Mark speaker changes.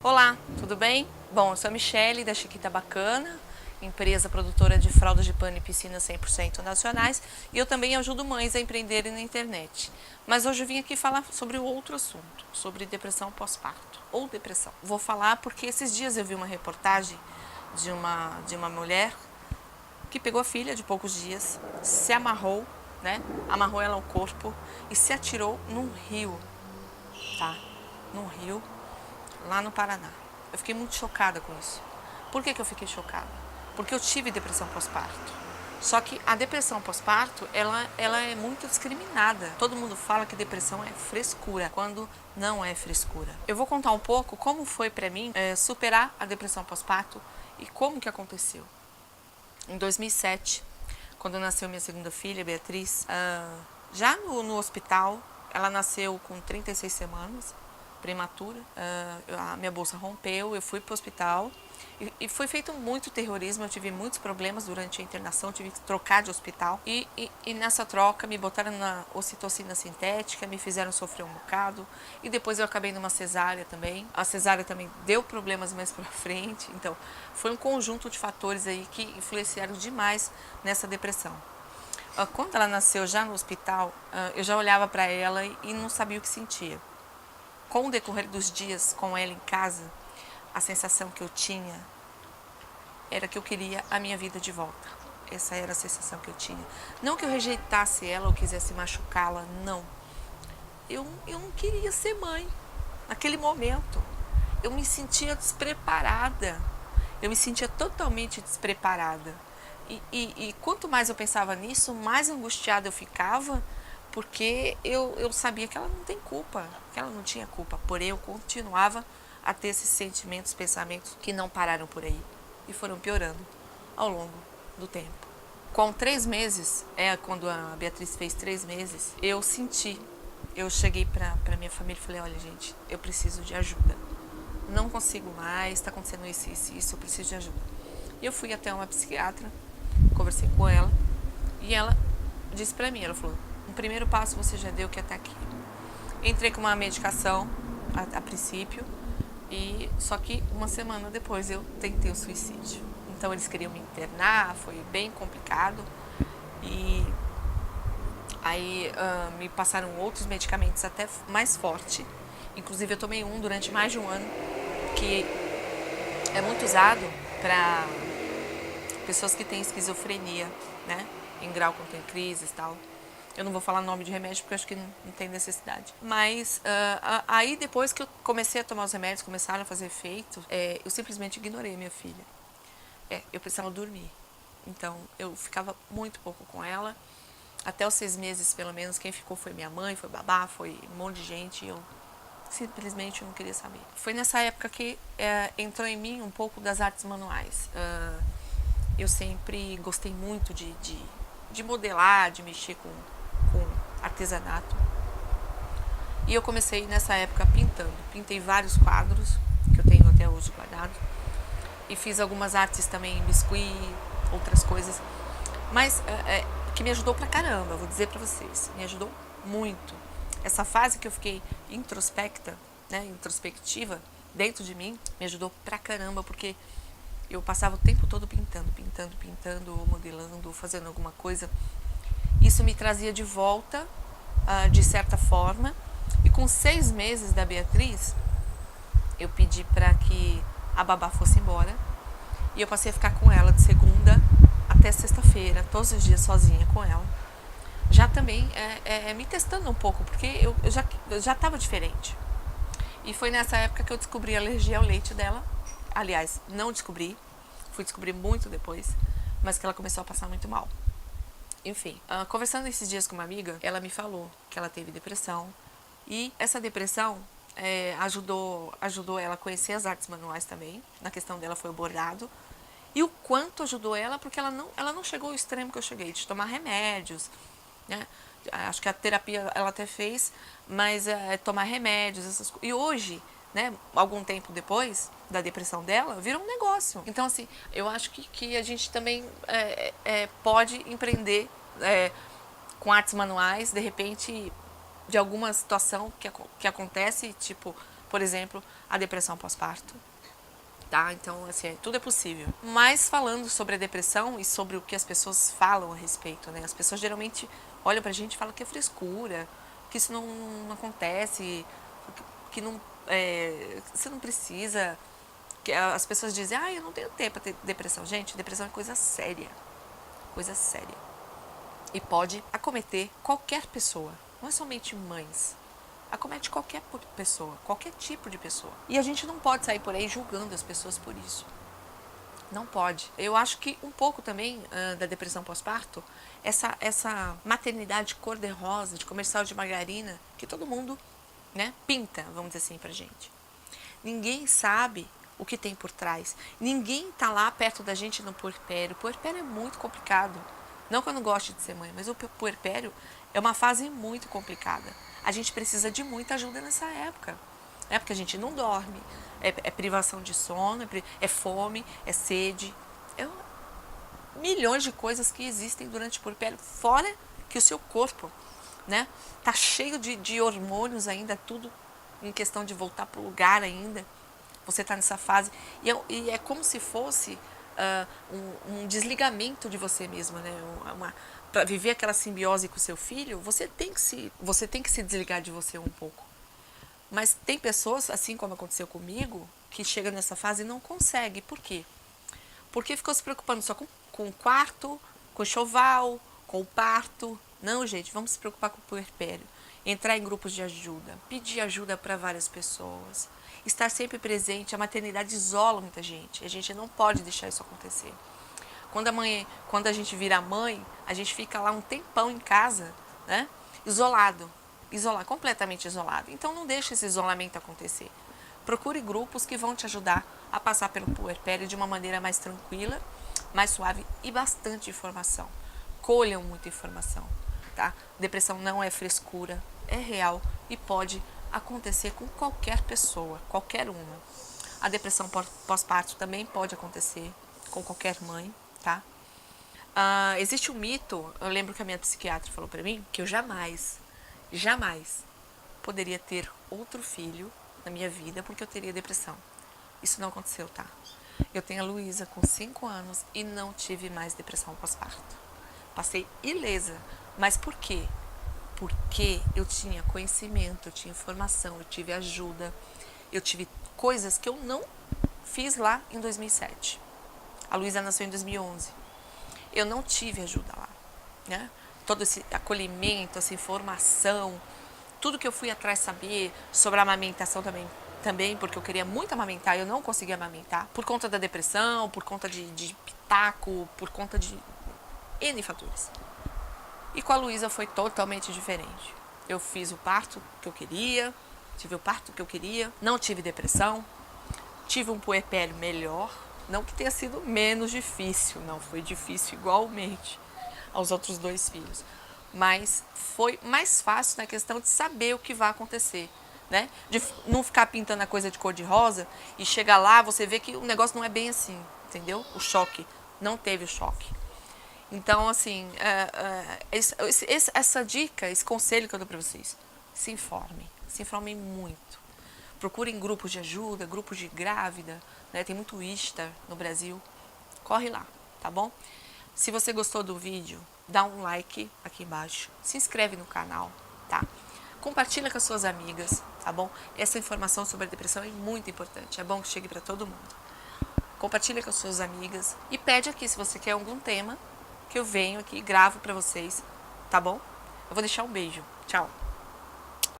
Speaker 1: Olá, tudo bem? Bom, eu sou a Michele da Chiquita Bacana, empresa produtora de fraldas de pano e piscinas 100% nacionais, e eu também ajudo mães a empreenderem na internet. Mas hoje eu vim aqui falar sobre outro assunto, sobre depressão pós-parto, ou depressão. Vou falar porque esses dias eu vi uma reportagem de uma mulher que pegou a filha de poucos dias, se amarrou, né? Amarrou ela ao corpo e se atirou num rio, tá? Num rio lá no Paraná. Eu fiquei muito chocada com isso. Por que eu fiquei chocada? Porque eu tive depressão pós-parto. Só que a depressão pós-parto, ela é muito discriminada. Todo mundo fala que depressão é frescura, quando não é frescura. Eu vou contar um pouco como foi pra mim superar a depressão pós-parto e como que aconteceu. Em 2007, quando nasceu minha segunda filha, Beatriz, já no hospital, ela nasceu com 36 semanas, prematura, a minha bolsa rompeu, eu fui para o hospital e foi feito muito terrorismo, eu tive muitos problemas durante a internação, tive que trocar de hospital e nessa troca me botaram na ocitocina sintética, me fizeram sofrer um bocado e depois eu acabei numa cesárea também. A cesárea também deu problemas mais pra frente, então foi um conjunto de fatores aí que influenciaram demais nessa depressão. Quando ela nasceu já no hospital, eu já olhava para ela e não sabia o que sentia. Com o decorrer dos dias com ela em casa, a sensação que eu tinha era que eu queria a minha vida de volta. Essa era a sensação que eu tinha. Não que eu rejeitasse ela ou quisesse machucá-la, não. Eu não queria ser mãe naquele momento. Eu me sentia despreparada. Eu me sentia totalmente despreparada. E quanto mais eu pensava nisso, mais angustiada eu ficava, porque eu sabia que ela não tem culpa, que ela não tinha culpa. Porém, eu continuava a ter esses sentimentos, pensamentos que não pararam por aí e foram piorando ao longo do tempo. Com 3 meses, quando a Beatriz fez 3 meses, eu senti, eu cheguei pra minha família e falei, olha gente, eu preciso de ajuda. Não consigo mais, está acontecendo isso, eu preciso de ajuda. E eu fui até uma psiquiatra, conversei com ela e ela disse pra mim, ela falou, um primeiro passo você já deu que é estar aqui. Entrei com uma medicação a princípio, e só que uma semana depois eu tentei o suicídio. Então eles queriam me internar, foi bem complicado e aí me passaram outros medicamentos até mais forte. Inclusive eu tomei um durante mais de um ano, que é muito usado para pessoas que têm esquizofrenia, né? Em grau quando tem crises e tal. Eu não vou falar nome de remédio porque eu acho que não tem necessidade. Mas aí depois que eu comecei a tomar os remédios, começaram a fazer efeito, eu simplesmente ignorei a minha filha. Eu precisava dormir. Então eu ficava muito pouco com ela. Até os 6 meses, pelo menos, quem ficou foi minha mãe, foi babá, foi um monte de gente. E eu simplesmente não queria saber. Foi nessa época que entrou em mim um pouco das artes manuais. Eu sempre gostei muito de modelar, de mexer com artesanato. E eu comecei nessa época pintando. Pintei vários quadros, que eu tenho até hoje guardado. E fiz algumas artes também em biscuit, outras coisas. Mas que me ajudou pra caramba, vou dizer pra vocês. Me ajudou muito. Essa fase que eu fiquei introspecta, né, introspectiva, dentro de mim, me ajudou pra caramba, porque eu passava o tempo todo pintando, ou modelando, ou fazendo alguma coisa. Isso me trazia de volta, de certa forma. E com 6 meses da Beatriz, eu pedi para que a babá fosse embora. E eu passei a ficar com ela de segunda até sexta-feira, todos os dias sozinha com ela. Já também me testando um pouco, porque eu já estava diferente. E foi nessa época que eu descobri a alergia ao leite dela. Aliás, não descobri, fui descobrir muito depois, mas que ela começou a passar muito mal. Enfim, conversando esses dias com uma amiga, ela me falou que ela teve depressão. E essa depressão ajudou ela a conhecer as artes manuais também. Na questão dela foi o bordado. E o quanto ajudou ela, porque ela não chegou ao extremo que eu cheguei, de tomar remédios, né? Acho que a terapia ela até fez, mas tomar remédios, essas coisas. E hoje, né, algum tempo depois da depressão dela, virou um negócio. Então, assim, eu acho que a gente também pode empreender com artes manuais, de repente, de alguma situação que acontece, tipo, por exemplo, a depressão pós-parto. Tá? Então, assim, tudo é possível. Mas falando sobre a depressão e sobre o que as pessoas falam a respeito, né? As pessoas geralmente olham pra gente e falam que é frescura, que isso não acontece, que não, você não precisa. Que as pessoas dizem, eu não tenho tempo para ter depressão. Gente, depressão é coisa séria. Coisa séria. E pode acometer qualquer pessoa, não é somente mães. Acomete qualquer pessoa, qualquer tipo de pessoa. E a gente não pode sair por aí julgando as pessoas por isso. Não pode. Eu acho que um pouco também da depressão pós-parto, essa maternidade cor-de-rosa, de comercial de margarina, que todo mundo, né, pinta, vamos dizer assim, pra gente. Ninguém sabe o que tem por trás. Ninguém tá lá perto da gente no puerpério. O puerpério é muito complicado. Não que eu não goste de ser mãe, mas o puerpério é uma fase muito complicada. A gente precisa de muita ajuda nessa época. É porque a gente não dorme, é privação de sono, é fome, é sede. Milhões de coisas que existem durante o puerpério, fora que o seu corpo, né, tá cheio de hormônios ainda, tudo em questão de voltar pro lugar ainda. Você está nessa fase e é como se fosse um desligamento de você mesma, né? Para viver aquela simbiose com o seu filho, você tem que se desligar de você um pouco. Mas tem pessoas, assim como aconteceu comigo, que chegam nessa fase e não consegue. Por quê? Porque ficou se preocupando só com o quarto, com o enxoval, com o parto. Não, gente, vamos se preocupar com o puerpério. Entrar em grupos de ajuda, pedir ajuda para várias pessoas. Estar sempre presente, a maternidade isola muita gente. A gente não pode deixar isso acontecer. Quando a gente vira mãe, a gente fica lá um tempão em casa, né? Isolado, completamente isolado. Então não deixe esse isolamento acontecer. Procure grupos que vão te ajudar a passar pelo puerpério de uma maneira mais tranquila, mais suave e bastante informação. Colham muita informação, tá? Depressão não é frescura, é real e pode acontecer com qualquer pessoa, qualquer uma. A depressão pós-parto também pode acontecer com qualquer mãe, tá? Existe um mito, eu lembro que a minha psiquiatra falou pra mim, que eu jamais poderia ter outro filho na minha vida porque eu teria depressão. Isso não aconteceu, tá? Eu tenho a Luísa com 5 anos e não tive mais depressão pós-parto. Passei ilesa. Mas por quê? Porque eu tinha conhecimento, eu tinha informação, eu tive ajuda, eu tive coisas que eu não fiz lá em 2007. A Luísa nasceu em 2011. Eu não tive ajuda lá, né? Todo esse acolhimento, essa informação, tudo que eu fui atrás saber sobre a amamentação também, porque eu queria muito amamentar e eu não conseguia amamentar, por conta da depressão, por conta de pitaco, por conta de N fatores. E com a Luísa foi totalmente diferente. Eu fiz o parto que eu queria, tive o parto que eu queria, não tive depressão, tive um puerpério melhor, não que tenha sido menos difícil, não, foi difícil igualmente aos outros 2 filhos. Mas foi mais fácil na questão de saber o que vai acontecer, né? De não ficar pintando a coisa de cor de rosa e chegar lá, você vê que o negócio não é bem assim, entendeu? O choque, não teve o choque. Então, assim, essa dica, esse conselho que eu dou para vocês, se informem muito. Procurem grupos de ajuda, grupos de grávida, né? Tem muito Insta no Brasil. Corre lá, tá bom? Se você gostou do vídeo, dá um like aqui embaixo. Se inscreve no canal, tá? Compartilha com as suas amigas, tá bom? Essa informação sobre a depressão é muito importante. É bom que chegue para todo mundo. Compartilha com as suas amigas e pede aqui se você quer algum tema que eu venho aqui e gravo para vocês, tá bom? Eu vou deixar um beijo. Tchau!